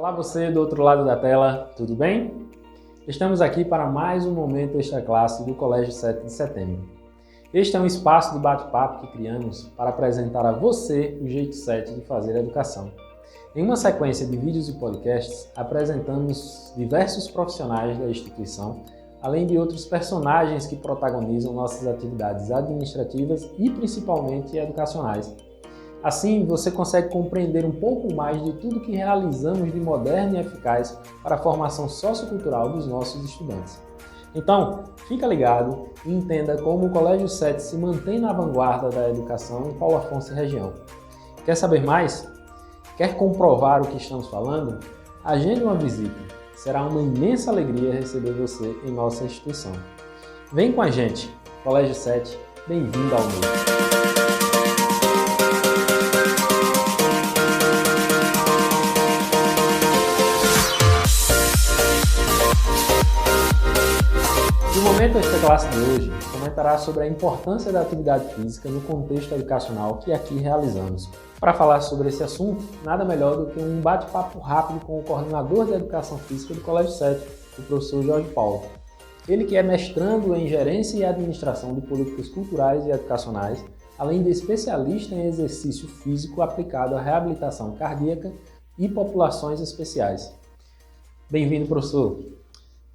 Olá você do outro lado da tela, tudo bem? Estamos aqui para mais um momento extra classe do Colégio 7 de Setembro. Este é um espaço de bate-papo que criamos para apresentar a você o jeito 7 de fazer a educação. Em uma sequência de vídeos e podcasts, apresentamos diversos profissionais da instituição, além de outros personagens que protagonizam nossas atividades administrativas e principalmente educacionais. Assim, você consegue compreender um pouco mais de tudo que realizamos de moderno e eficaz para a formação sociocultural dos nossos estudantes. Então, fica ligado e entenda como o Colégio 7 se mantém na vanguarda da educação em Paulo Afonso e região. Quer saber mais? Quer comprovar o que estamos falando? Agende uma visita. Será uma imensa alegria receber você em nossa instituição. Vem com a gente, Colégio 7, bem-vindo ao mundo. O momento desta classe de hoje comentará sobre a importância da atividade física no contexto educacional que aqui realizamos. Para falar sobre esse assunto, nada melhor do que um bate-papo rápido com o coordenador de Educação Física do Colégio 7, o professor Jorge Paulo. Ele que é mestrando em Gerência e Administração de Políticas Culturais e Educacionais, além de especialista em exercício físico aplicado à reabilitação cardíaca e populações especiais. Bem-vindo, professor!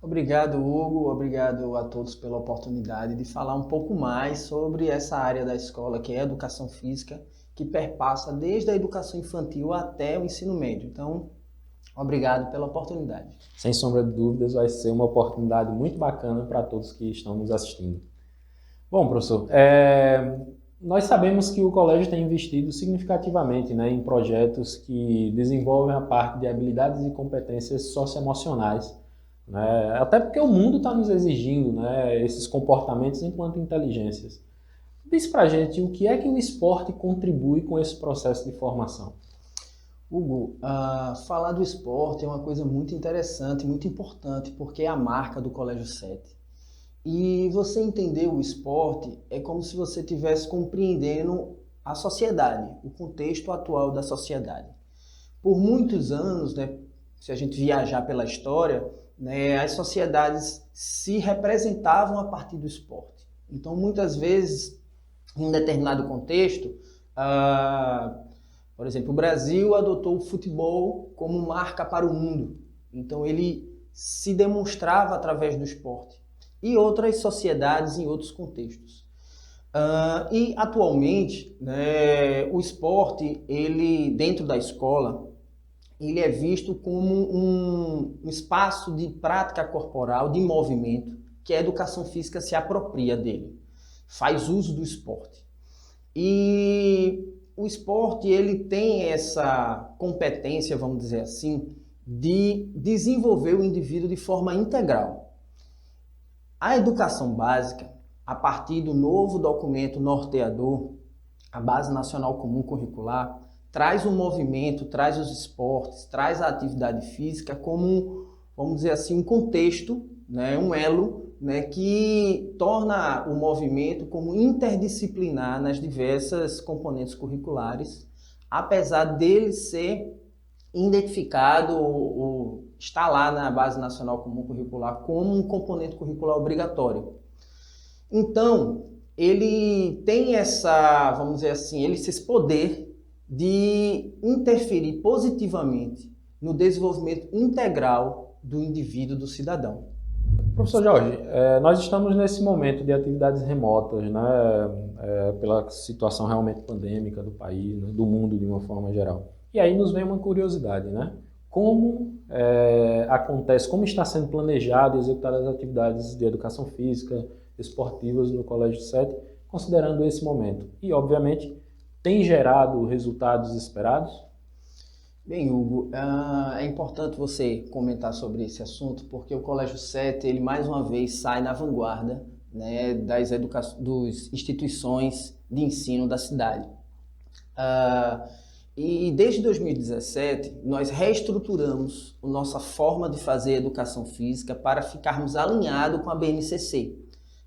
Obrigado, Hugo. Obrigado a todos pela oportunidade de falar um pouco mais sobre essa área da escola, que é a educação física, que perpassa desde a educação infantil até o ensino médio. Então, obrigado pela oportunidade. Sem sombra de dúvidas, vai ser uma oportunidade muito bacana para todos que estão nos assistindo. Bom, professor, nós sabemos que o colégio tem investido significativamente, em projetos que desenvolvem a parte de habilidades e competências socioemocionais, até porque o mundo está nos exigindo esses comportamentos enquanto inteligências. Diz pra gente o que é que o esporte contribui com esse processo de formação. Hugo, falar do esporte é uma coisa muito interessante, muito importante, porque é a marca do Colégio 7. E você entender o esporte é como se você estivesse compreendendo a sociedade, o contexto atual da sociedade. Por muitos anos, se a gente viajar pela história, as sociedades se representavam a partir do esporte. Então, muitas vezes, em um determinado contexto, por exemplo, o Brasil adotou o futebol como marca para o mundo. Então, ele se demonstrava através do esporte. E outras sociedades em outros contextos. E, atualmente, o esporte, ele, dentro da escola, ele é visto como um espaço de prática corporal, de movimento, que a educação física se apropria dele, faz uso do esporte. E o esporte ele tem essa competência, vamos dizer assim, de desenvolver o indivíduo de forma integral. A educação básica, a partir do novo documento norteador, a Base Nacional Comum Curricular, traz o movimento, traz os esportes, traz a atividade física como, vamos dizer assim, um contexto, um elo, que torna o movimento como interdisciplinar nas diversas componentes curriculares, apesar dele ser identificado ou está lá na Base Nacional Comum Curricular como um componente curricular obrigatório. Então, ele tem essa, vamos dizer assim, esse poder de interferir positivamente no desenvolvimento integral do indivíduo, do cidadão. Professor Jorge, nós estamos nesse momento de atividades remotas, pela situação realmente pandêmica do país, do mundo de uma forma geral. E aí nos vem uma curiosidade, Como acontece, como está sendo planejado e executado as atividades de educação física, esportivas no Colégio 7, considerando esse momento? E, obviamente, tem gerado resultados esperados? Bem, Hugo, é importante você comentar sobre esse assunto, porque o Colégio 7, ele mais uma vez sai na vanguarda das instituições de ensino da cidade. E desde 2017, nós reestruturamos a nossa forma de fazer educação física para ficarmos alinhados com a BNCC,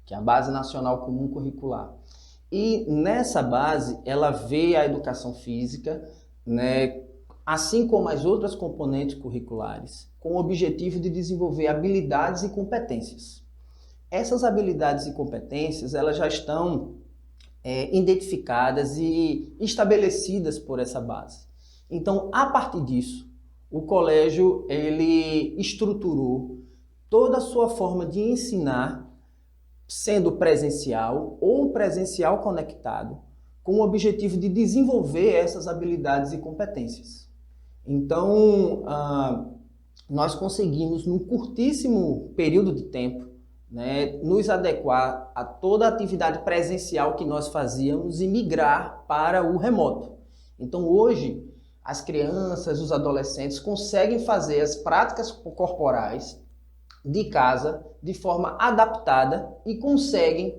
que é a Base Nacional Comum Curricular. E nessa base, ela vê a educação física assim como as outras componentes curriculares, com o objetivo de desenvolver habilidades e competências. Essas habilidades e competências, elas já estão identificadas e estabelecidas por essa base. Então, a partir disso, o colégio ele estruturou toda a sua forma de ensinar, sendo presencial ou presencial conectado, com o objetivo de desenvolver essas habilidades e competências. Então, nós conseguimos, num curtíssimo período de tempo, né, nos adequar a toda a atividade presencial que nós fazíamos e migrar para o remoto. Então, hoje, as crianças, os adolescentes conseguem fazer as práticas corporais de casa de forma adaptada e conseguem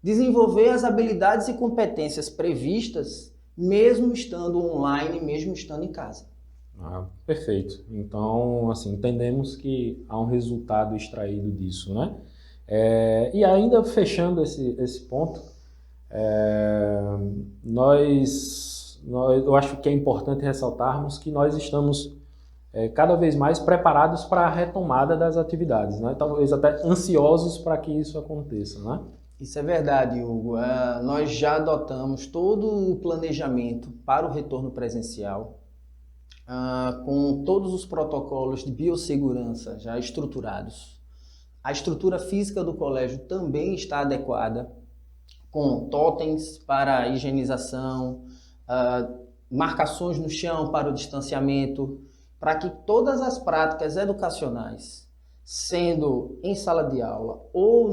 desenvolver as habilidades e competências previstas mesmo estando online, mesmo estando em casa. Perfeito. Então, assim, entendemos que há um resultado extraído disso, né? E ainda fechando esse ponto, eu acho que é importante ressaltarmos que nós estamos cada vez mais preparados para a retomada das atividades, né? Talvez até ansiosos para que isso aconteça, né? Isso é verdade, Hugo. Nós já adotamos todo o planejamento para o retorno presencial, com todos os protocolos de biossegurança já estruturados. A estrutura física do colégio também está adequada, com totens para higienização, marcações no chão para o distanciamento, para que todas as práticas educacionais, sendo em sala de aula ou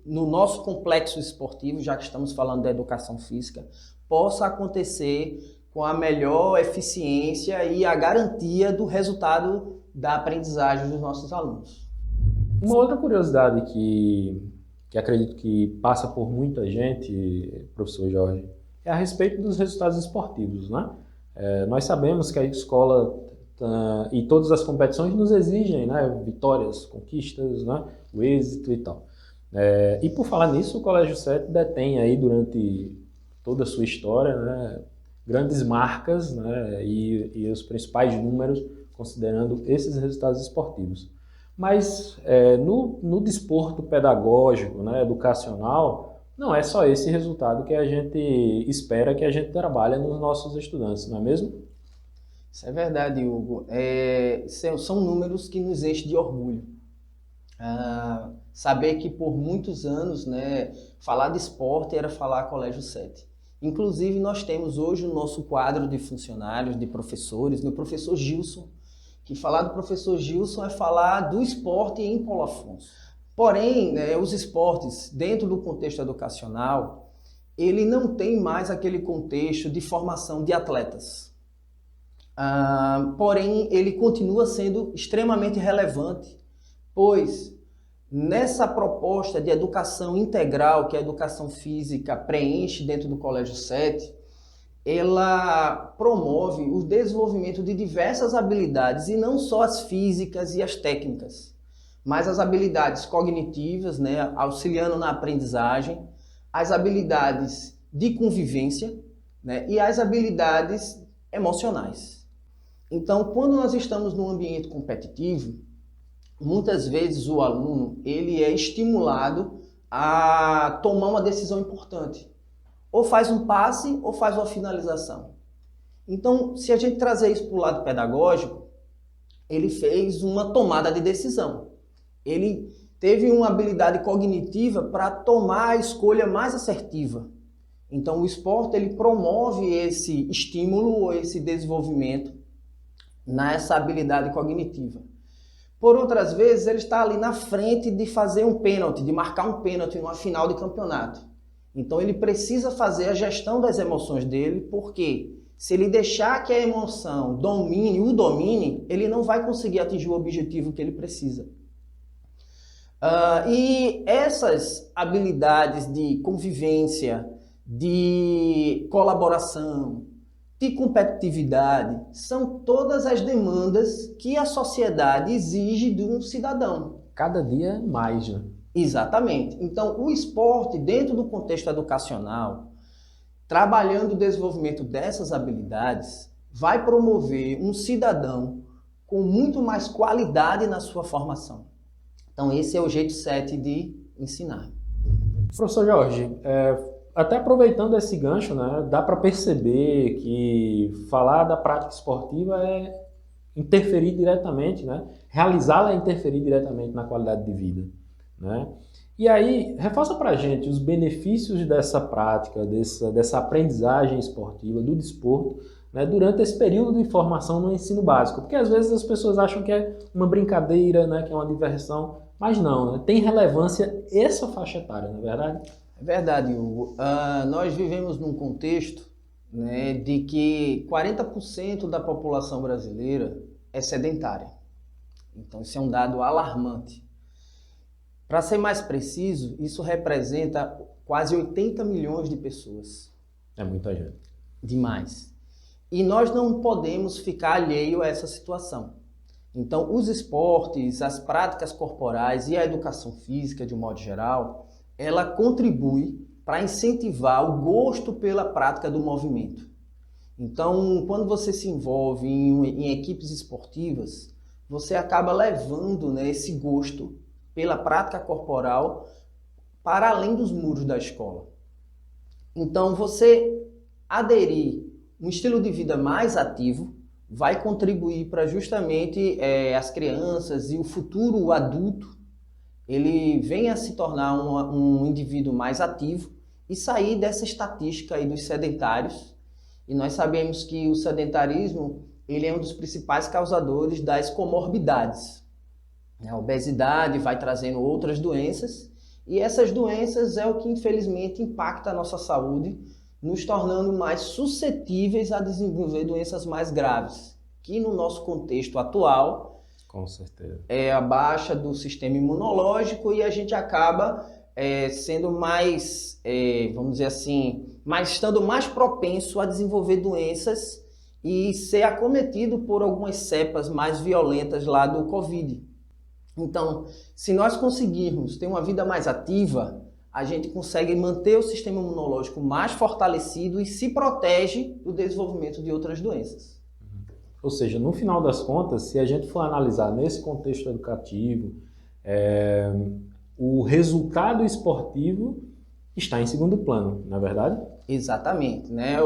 no nosso complexo esportivo, já que estamos falando da educação física, possa acontecer com a melhor eficiência e a garantia do resultado da aprendizagem dos nossos alunos. Uma outra curiosidade que acredito que passa por muita gente, professor Jorge, é a respeito dos resultados esportivos, né? Nós sabemos que a escola e todas as competições nos exigem, né, vitórias, conquistas, né, o êxito e tal. E por falar nisso, o Colégio 7 detém aí durante toda a sua história, né, grandes marcas, né, e os principais números considerando esses resultados esportivos. Mas no desporto pedagógico, né, educacional, não é só esse resultado que a gente espera, que a gente trabalha nos nossos estudantes, não é mesmo? Isso é verdade, Hugo. São números que nos enchem de orgulho. Saber que por muitos anos, né, falar de esporte era falar Colégio 7. Inclusive, nós temos hoje o nosso quadro de funcionários, de professores, o professor Gilson, que falar do professor Gilson é falar do esporte em Paulo Afonso. Porém, né, os esportes, dentro do contexto educacional, ele não tem mais aquele contexto de formação de atletas. Porém, ele continua sendo extremamente relevante, pois nessa proposta de educação integral que a educação física preenche dentro do Colégio 7, ela promove o desenvolvimento de diversas habilidades, e não só as físicas e as técnicas, mas as habilidades cognitivas, né, auxiliando na aprendizagem, as habilidades de convivência, né, e as habilidades emocionais. Então, quando nós estamos num ambiente competitivo, muitas vezes o aluno ele é estimulado a tomar uma decisão importante. Ou faz um passe ou faz uma finalização. Então, se a gente trazer isso para o lado pedagógico, ele fez uma tomada de decisão. Ele teve uma habilidade cognitiva para tomar a escolha mais assertiva. Então, o esporte ele promove esse estímulo ou esse desenvolvimento nessa habilidade cognitiva. Por outras vezes, ele está ali na frente de fazer um pênalti, de marcar um pênalti numa final de campeonato. Então, ele precisa fazer a gestão das emoções dele, porque se ele deixar que a emoção domine, ele não vai conseguir atingir o objetivo que ele precisa. E essas habilidades de convivência, de colaboração, de competitividade, são todas as demandas que a sociedade exige de um cidadão. Cada dia mais, né? Exatamente. Então, o esporte, dentro do contexto educacional, trabalhando o desenvolvimento dessas habilidades, vai promover um cidadão com muito mais qualidade na sua formação. Então esse é o jeito 7 de ensinar. Professor Jorge, até aproveitando esse gancho, né, dá para perceber que falar da prática esportiva é interferir diretamente, né? Realizá-la é interferir diretamente na qualidade de vida, né? E aí, reforça para a gente os benefícios dessa prática, dessa aprendizagem esportiva, do desporto, né, durante esse período de formação no ensino básico. Porque às vezes as pessoas acham que é uma brincadeira, né, que é uma diversão, mas não, né? Tem relevância essa faixa etária, não é verdade? É verdade, Hugo. Nós vivemos num contexto, né, de que 40% da população brasileira é sedentária. Então, isso é um dado alarmante. Para ser mais preciso, isso representa quase 80 milhões de pessoas. É muita gente. Demais. E nós não podemos ficar alheio a essa situação. Então, os esportes, as práticas corporais e a educação física, de um modo geral, ela contribui para incentivar o gosto pela prática do movimento. Então, quando você se envolve em equipes esportivas, você acaba levando, né, esse gosto pela prática corporal para além dos muros da escola. Então, você aderir um estilo de vida mais ativo vai contribuir para justamente as crianças e o futuro adulto, ele venha a se tornar um indivíduo mais ativo e sair dessa estatística aí dos sedentários. E nós sabemos que o sedentarismo ele é um dos principais causadores das comorbidades. A obesidade vai trazendo outras doenças e essas doenças é o que infelizmente impacta a nossa saúde, nos tornando mais suscetíveis a desenvolver doenças mais graves, que no nosso contexto atual, com certeza, é a baixa do sistema imunológico e a gente acaba sendo mais, vamos dizer assim, estando mais propenso a desenvolver doenças e ser acometido por algumas cepas mais violentas lá do Covid. Então, se nós conseguirmos ter uma vida mais ativa, a gente consegue manter o sistema imunológico mais fortalecido e se protege do desenvolvimento de outras doenças. Ou seja, no final das contas, se a gente for analisar nesse contexto educativo, o resultado esportivo está em segundo plano, não é verdade? Exatamente, né?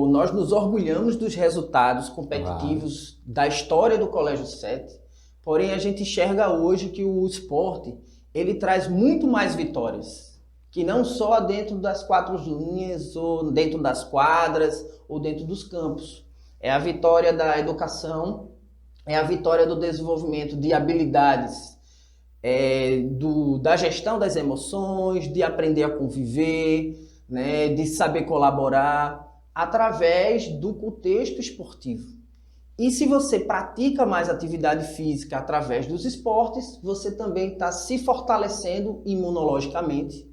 Nós nos orgulhamos dos resultados competitivos da história do Colégio 7, porém a gente enxerga hoje que o esporte ele traz muito mais vitórias, que não só dentro das 4 linhas, ou dentro das quadras, ou dentro dos campos. É a vitória da educação, é a vitória do desenvolvimento de habilidades, da gestão das emoções, de aprender a conviver, né, de saber colaborar, através do contexto esportivo. E se você pratica mais atividade física através dos esportes, você também está se fortalecendo imunologicamente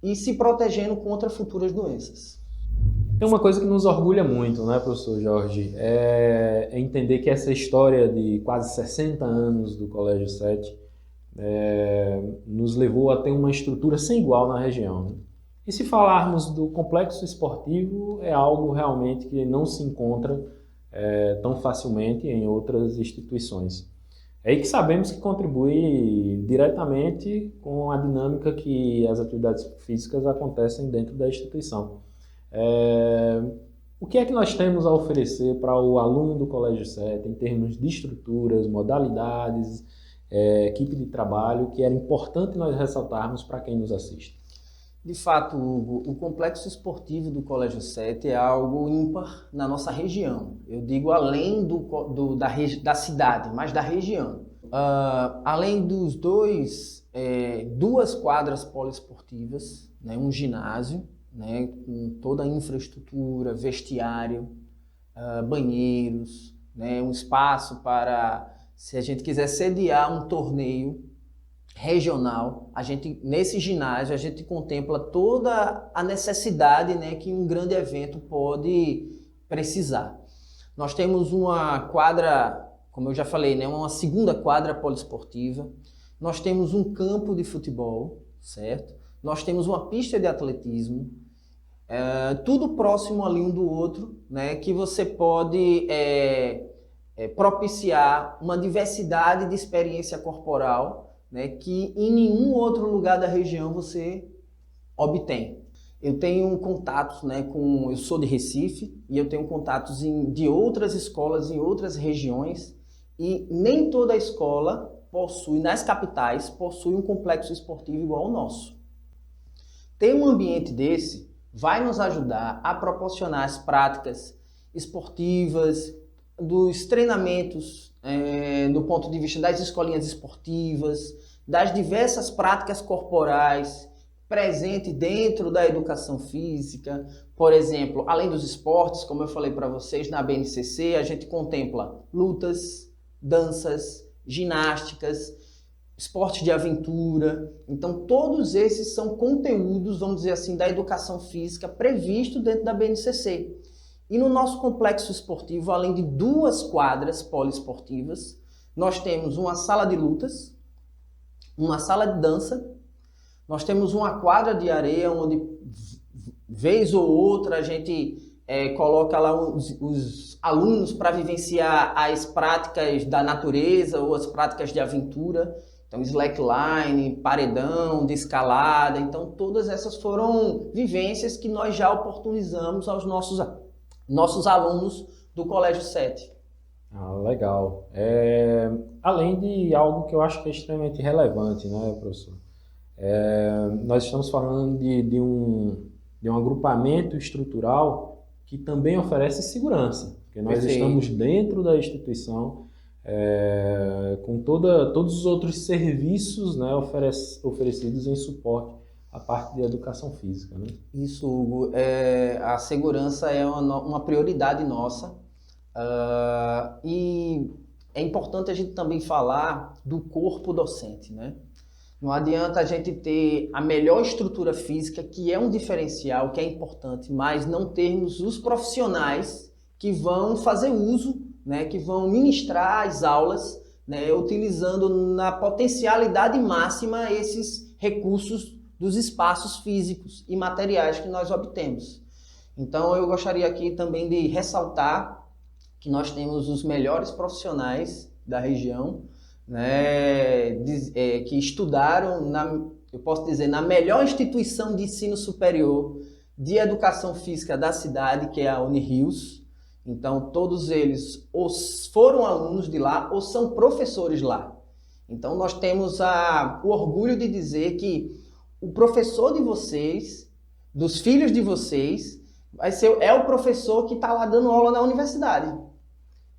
e se protegendo contra futuras doenças. Tem uma coisa que nos orgulha muito, né, professor Jorge? É entender que essa história de quase 60 anos do Colégio 7 nos levou a ter uma estrutura sem igual na região, né? E se falarmos do complexo esportivo, é algo realmente que não se encontra tão facilmente em outras instituições. É aí que sabemos que contribui diretamente com a dinâmica que as atividades físicas acontecem dentro da instituição. O que é que nós temos a oferecer para o aluno do Colégio 7 em termos de estruturas, modalidades, equipe de trabalho, que era importante nós ressaltarmos para quem nos assiste? De fato, Hugo, o complexo esportivo do Colégio 7 é algo ímpar na nossa região. Eu digo além da cidade, mas da região. Além dos duas quadras poliesportivas, né, um ginásio, né, com toda a infraestrutura, vestiário, banheiros, né, um espaço para, se a gente quiser sediar um torneio regional, nesse ginásio a gente contempla toda a necessidade, né, que um grande evento pode precisar. Nós temos uma quadra, como eu já falei, né, uma segunda quadra poliesportiva, nós temos um campo de futebol, certo? Nós temos uma pista de atletismo, tudo próximo ali um do outro, né, que você pode propiciar uma diversidade de experiência corporal, né, que em nenhum outro lugar da região você obtém. Eu tenho contatos, né, eu sou de Recife e eu tenho contatos de outras escolas em outras regiões e nem toda escola possui, nas capitais, possui um complexo esportivo igual ao nosso. Ter um ambiente desse vai nos ajudar a proporcionar as práticas esportivas, dos treinamentos do ponto de vista das escolinhas esportivas, das diversas práticas corporais presentes dentro da educação física. Por exemplo, além dos esportes, como eu falei para vocês, na BNCC a gente contempla lutas, danças, ginásticas, esporte de aventura. Então, todos esses são conteúdos, vamos dizer assim, da educação física previsto dentro da BNCC. E no nosso complexo esportivo, além de 2 quadras poliesportivas, nós temos uma sala de lutas, uma sala de dança, nós temos uma quadra de areia onde, vez ou outra, a gente coloca lá os alunos para vivenciar as práticas da natureza ou as práticas de aventura. Então, slackline, paredão, de escalada. Então, todas essas foram vivências que nós já oportunizamos aos nossos alunos do Colégio 7. Legal. Além de algo que eu acho que é extremamente relevante, né, professor? Nós estamos falando de um agrupamento estrutural que também oferece segurança, porque nós Perfeito. Estamos dentro da instituição com todos os outros serviços, né, oferecidos em suporte à parte de educação física, né? Isso, Hugo. A segurança é uma prioridade nossa. E é importante a gente também falar do corpo docente, né? Não adianta a gente ter a melhor estrutura física, que é um diferencial, que é importante, mas não termos os profissionais que vão fazer uso, né, que vão ministrar as aulas, né, utilizando na potencialidade máxima esses recursos dos espaços físicos e materiais que nós obtemos. Então, eu gostaria aqui também de ressaltar que nós temos os melhores profissionais da região, né, que estudaram, eu posso dizer, na melhor instituição de ensino superior de educação física da cidade, que é a Unirios. Então, todos eles ou foram alunos de lá ou são professores lá. Então, nós temos o orgulho de dizer que o professor de vocês, dos filhos de vocês, é o professor que está lá dando aula na universidade.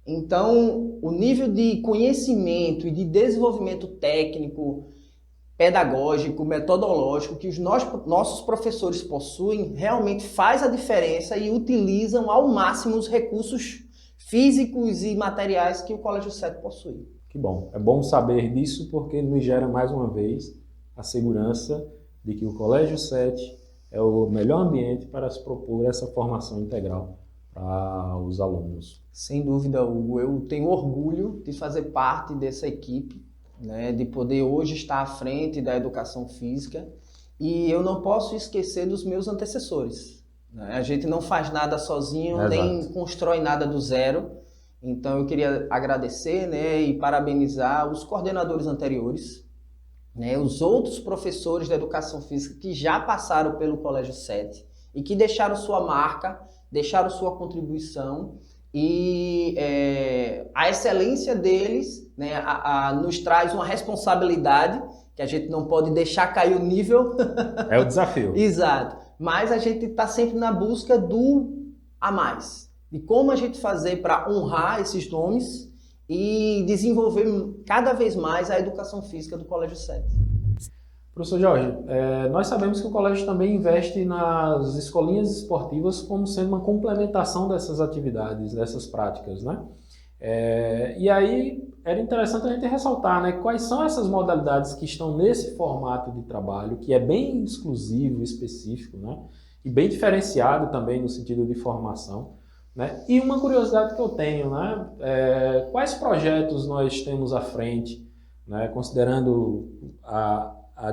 Então, o nível de conhecimento e de desenvolvimento técnico, pedagógico, metodológico que os nossos professores possuem realmente faz a diferença e utilizam ao máximo os recursos físicos e materiais que o Colégio 7 possui. Que bom. É bom saber disso porque nos gera mais uma vez a segurança de que o Colégio 7 é o melhor ambiente para se propor essa formação integral para os alunos. Sem dúvida, Hugo. Eu tenho orgulho de fazer parte dessa equipe, né, de poder hoje estar à frente da educação física, e eu não posso esquecer dos meus antecessores, né? A gente não faz nada sozinho, nem constrói nada do zero. Então eu queria agradecer, né, e parabenizar os coordenadores anteriores, né, os outros professores da educação física que já passaram pelo Colégio 7 e que deixaram sua marca, deixaram sua contribuição. E a excelência deles, né, nos traz uma responsabilidade que a gente não pode deixar cair o nível. É o desafio. Exato. Mas a gente está sempre na busca do a mais. De como a gente fazer para honrar esses nomes e desenvolver cada vez mais a educação física do Colégio 7. Professor Jorge, nós sabemos que o colégio também investe nas escolinhas esportivas como sendo uma complementação dessas atividades, dessas práticas, né? E aí era interessante a gente ressaltar, né, quais são essas modalidades que estão nesse formato de trabalho, que é bem exclusivo, específico, né? E bem diferenciado também no sentido de formação, né? E uma curiosidade que eu tenho, né? Quais projetos nós temos à frente, né, considerando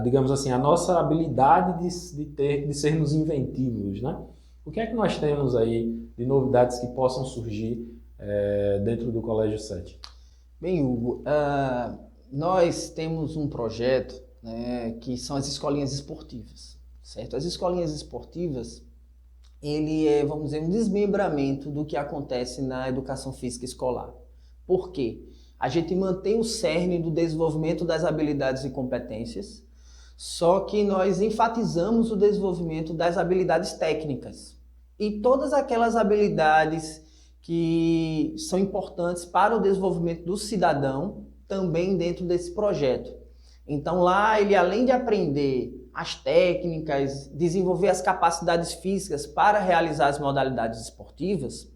digamos assim, a nossa habilidade de sermos inventivos, né? O que é que nós temos aí de novidades que possam surgir dentro do Colégio 7? Bem, Hugo, nós temos um projeto, né, que são as escolinhas esportivas, certo? As escolinhas esportivas, ele é, vamos dizer, um desmembramento do que acontece na educação física escolar. Por quê? A gente mantém o cerne do desenvolvimento das habilidades e competências, só que nós enfatizamos o desenvolvimento das habilidades técnicas e todas aquelas habilidades que são importantes para o desenvolvimento do cidadão também dentro desse projeto. Então lá ele, além de aprender as técnicas, desenvolver as capacidades físicas para realizar as modalidades esportivas,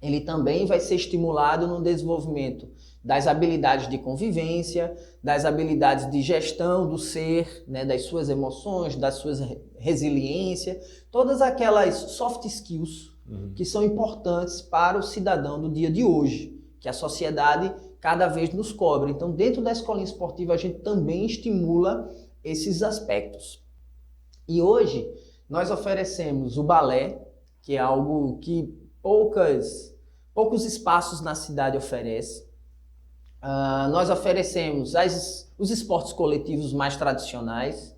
ele também vai ser estimulado no desenvolvimento das habilidades de convivência, das habilidades de gestão do ser, né, das suas emoções, das suas resiliência, todas aquelas soft skills que são importantes para o cidadão do dia de hoje, que a sociedade cada vez nos cobra. Então, dentro da escolinha esportiva, a gente também estimula esses aspectos. E hoje, nós oferecemos o balé, que é algo que poucos espaços na cidade oferecem. Nós oferecemos os esportes coletivos mais tradicionais,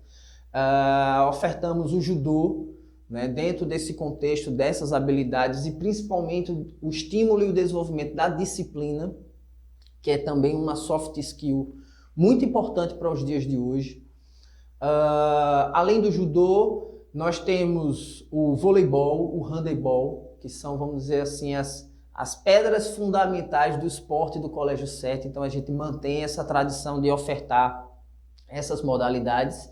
ofertamos o judô, né, dentro desse contexto, dessas habilidades e principalmente o estímulo e o desenvolvimento da disciplina, que é também uma soft skill muito importante para os dias de hoje. Além do judô, nós temos o voleibol, o handebol, que são, vamos dizer assim, as pedras fundamentais do esporte do Colégio 7. Então a gente mantém essa tradição de ofertar essas modalidades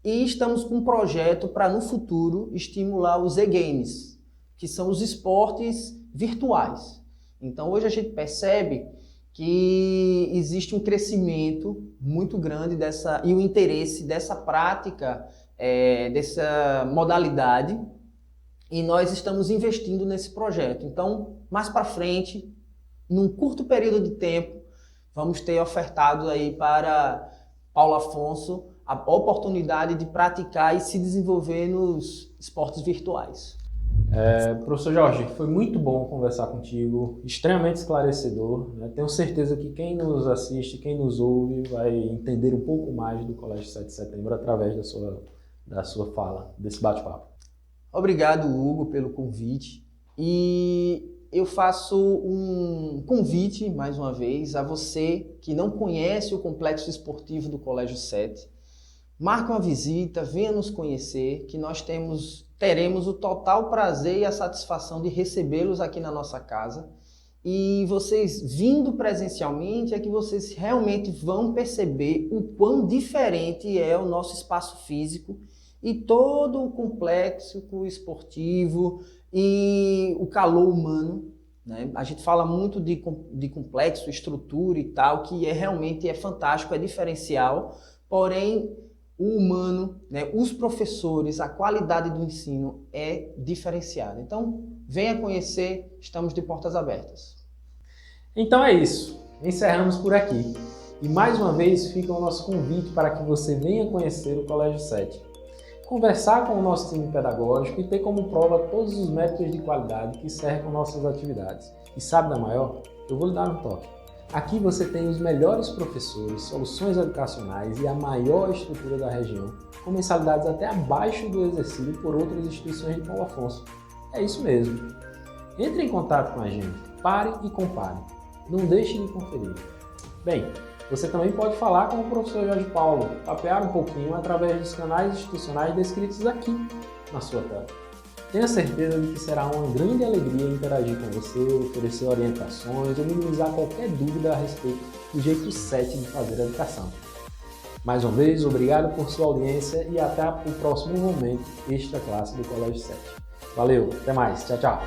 e estamos com um projeto para no futuro estimular os e-games, que são os esportes virtuais. Então hoje a gente percebe que existe um crescimento muito grande e o interesse dessa prática, dessa modalidade, e nós estamos investindo nesse projeto. Então, mais para frente, num curto período de tempo, vamos ter ofertado aí para Paulo Afonso a oportunidade de praticar e se desenvolver nos esportes virtuais. Professor Jorge, foi muito bom conversar contigo, extremamente esclarecedor, né? Tenho certeza que quem nos assiste, quem nos ouve, vai entender um pouco mais do Colégio 7 de Setembro através da sua fala, desse bate-papo. Obrigado, Hugo, pelo convite. E eu faço um convite, mais uma vez, a você que não conhece o Complexo Esportivo do Colégio 7. Marque uma visita, venha nos conhecer, que nós teremos o total prazer e a satisfação de recebê-los aqui na nossa casa. E vocês, vindo presencialmente, é que vocês realmente vão perceber o quão diferente é o nosso espaço físico e todo o complexo esportivo e o calor humano, né? A gente fala muito de complexo, estrutura e tal, que realmente é fantástico, é diferencial, porém o humano, né, os professores, a qualidade do ensino é diferenciada. Então, venha conhecer, estamos de portas abertas. Então é isso, encerramos por aqui. E mais uma vez fica o nosso convite para que você venha conhecer o Colégio 7. Conversar com o nosso time pedagógico e ter como prova todos os métodos de qualidade que cercam nossas atividades. E sabe da maior? Eu vou lhe dar um toque. Aqui você tem os melhores professores, soluções educacionais e a maior estrutura da região, com mensalidades até abaixo do exercido por outras instituições de Paulo Afonso. É isso mesmo. Entre em contato com a gente, pare e compare. Não deixe de conferir. Bem, você também pode falar com o professor Jorge Paulo, papear um pouquinho através dos canais institucionais descritos aqui na sua tela. Tenha certeza de que será uma grande alegria interagir com você, oferecer orientações ou minimizar qualquer dúvida a respeito do jeito 7 de fazer a educação. Mais uma vez, obrigado por sua audiência e até o próximo momento extra classe do Colégio 7. Valeu, até mais, tchau, tchau!